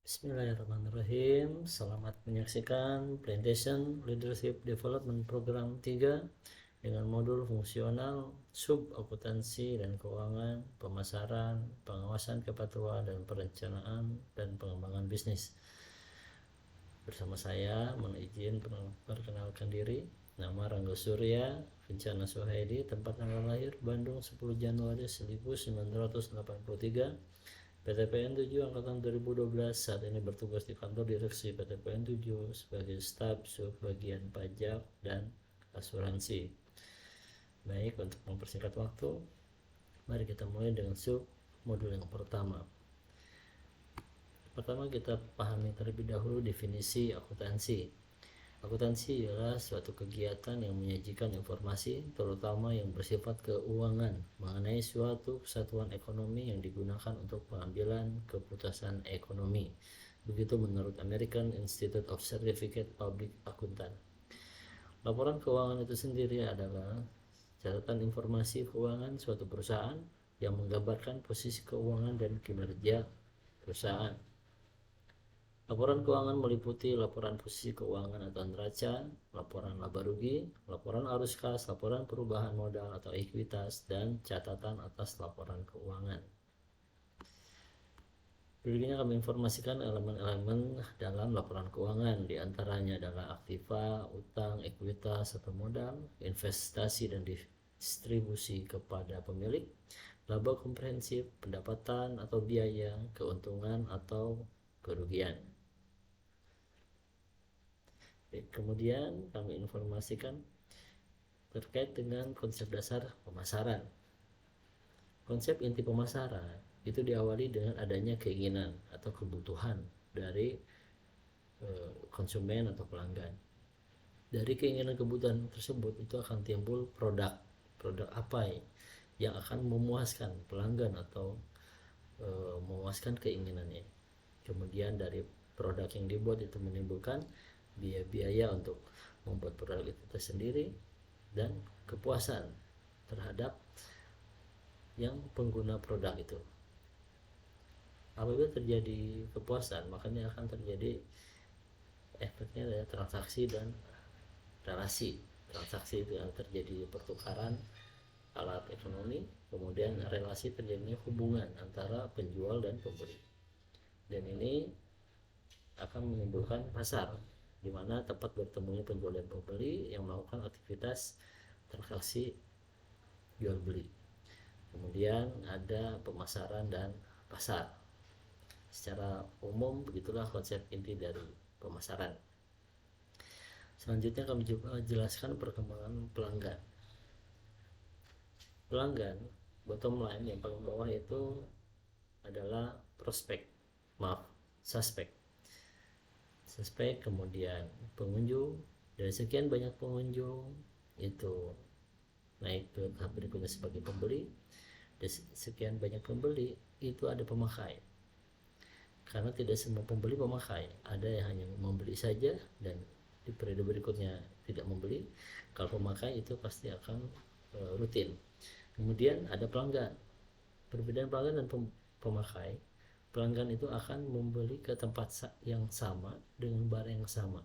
Bismillahirrahmanirrahim. Selamat menyaksikan Plantation Leadership Development Program 3 dengan modul fungsional, sub akuntansi dan keuangan, pemasaran, pengawasan kepatuhan dan perencanaan dan pengembangan bisnis. Bersama saya, mohon izin perkenalkan diri. Nama Rangga Surya, Kencana Suhaidi, tempat tanggal lahir Bandung 10 Januari 1983. PTPN 7 Angkatan 2012, saat ini bertugas di kantor direksi PTPN 7 sebagai staf subbagian pajak dan asuransi. Baik, untuk mempersingkat waktu, mari kita mulai dengan sub modul yang pertama. Pertama, kita pahami terlebih dahulu definisi akuntansi. Akuntansi ialah suatu kegiatan yang menyajikan informasi, terutama yang bersifat keuangan, mengenai suatu kesatuan ekonomi yang digunakan untuk pengambilan keputusan ekonomi. Begitu menurut American Institute of Certificate Public Accountant. Laporan keuangan itu sendiri adalah catatan informasi keuangan suatu perusahaan yang menggambarkan posisi keuangan dan kinerja perusahaan. Laporan keuangan meliputi laporan posisi keuangan atau neraca, laporan laba rugi, laporan arus kas, laporan perubahan modal atau ekuitas, dan catatan atas laporan keuangan. Berikutnya kami informasikan elemen-elemen dalam laporan keuangan, diantaranya adalah aktiva, utang, ekuitas atau modal, investasi dan distribusi kepada pemilik, laba komprehensif, pendapatan atau biaya, keuntungan atau kerugian. Kemudian kami informasikan terkait dengan konsep dasar pemasaran. Konsep inti pemasaran itu diawali dengan adanya keinginan atau kebutuhan dari konsumen atau pelanggan. Dari keinginan kebutuhan tersebut itu akan timbul produk apa yang akan memuaskan pelanggan atau memuaskan keinginannya. Kemudian dari produk yang dibuat itu menimbulkan biaya-biaya untuk membuat produk itu tersendiri dan kepuasan terhadap yang pengguna produk itu. Apabila terjadi kepuasan, makanya akan terjadi efeknya adalah transaksi dan relasi. Transaksi itu yang terjadi pertukaran alat ekonomi, kemudian relasi terjadinya hubungan antara penjual dan pembeli. Dan ini akan menimbulkan pasar, di mana tempat bertemunya penjual dan pembeli yang melakukan aktivitas transaksi jual beli. Kemudian ada pemasaran dan pasar. Secara umum begitulah konsep inti dari pemasaran. Selanjutnya kami juga jelaskan perkembangan pelanggan. Pelanggan, bottom line yang paling bawah itu adalah suspek, kemudian pengunjung. Dari sekian banyak pengunjung itu naik ke tahap berikutnya sebagai pembeli. Dari sekian banyak pembeli itu ada pemakai, karena tidak semua pembeli pemakai, ada yang hanya membeli saja dan di periode berikutnya tidak membeli. Kalau pemakai itu pasti akan rutin. Kemudian ada pelanggan. Perbedaan pelanggan dan pemakai, pelanggan itu akan membeli ke tempat yang sama dengan barang yang sama.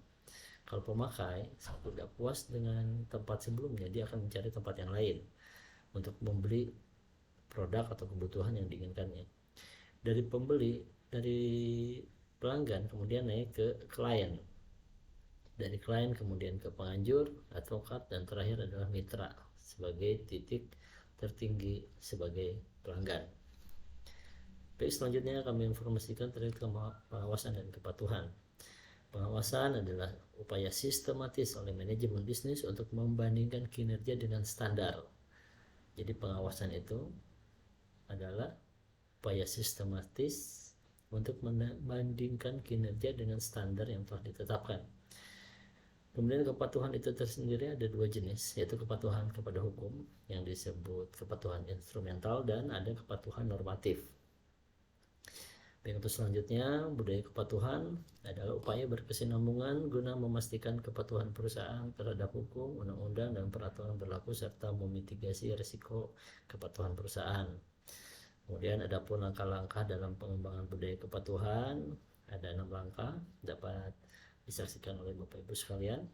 Kalau pemakai tidak puas dengan tempat sebelumnya, dia akan mencari tempat yang lain untuk membeli produk atau kebutuhan yang diinginkannya. Dari pelanggan kemudian naik ke klien, dari klien kemudian ke penganjur, advokat, dan terakhir adalah mitra sebagai titik tertinggi sebagai pelanggan. Baik, selanjutnya kami informasikan terkait pengawasan dan kepatuhan. Pengawasan adalah upaya sistematis oleh manajemen bisnis untuk membandingkan kinerja dengan standar. Jadi pengawasan itu adalah upaya sistematis untuk membandingkan kinerja dengan standar yang telah ditetapkan. Kemudian kepatuhan itu tersendiri ada dua jenis, yaitu kepatuhan kepada hukum yang disebut kepatuhan instrumental dan ada kepatuhan normatif. Baik, untuk selanjutnya, budaya kepatuhan adalah upaya berkesinambungan guna memastikan kepatuhan perusahaan terhadap hukum, undang-undang, dan peraturan berlaku serta memitigasi risiko kepatuhan perusahaan. Kemudian ada pun langkah-langkah dalam pengembangan budaya kepatuhan, Ada 6 langkah dapat disaksikan oleh Bapak Ibu sekalian.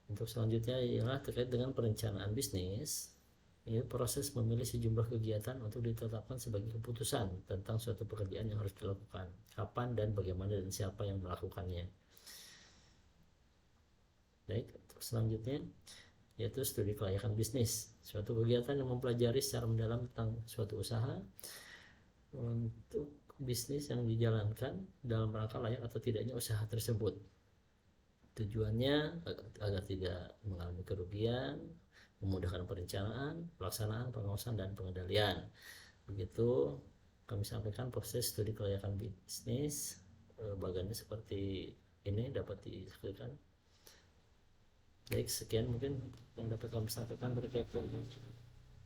Untuk selanjutnya ialah terkait dengan perencanaan bisnis. Ini proses memilih sejumlah kegiatan untuk ditetapkan sebagai keputusan tentang suatu pekerjaan yang harus dilakukan, kapan dan bagaimana dan siapa yang melakukannya. Baik, untuk selanjutnya yaitu studi kelayakan bisnis, suatu kegiatan yang mempelajari secara mendalam tentang suatu usaha untuk bisnis yang dijalankan dalam rangka layak atau tidaknya usaha tersebut. Tujuannya agar tidak mengalami kerugian, memudahkan perencanaan, pelaksanaan, pengawasan, dan pengendalian. Begitu kami sampaikan proses studi kelayakan bisnis. Bagiannya seperti ini dapat disaksikan. Baik, sekian mungkin yang dapat kami sampaikan terkait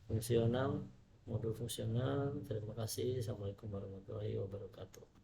fungsional, modul fungsional. Terima kasih. Assalamualaikum warahmatullahi wabarakatuh.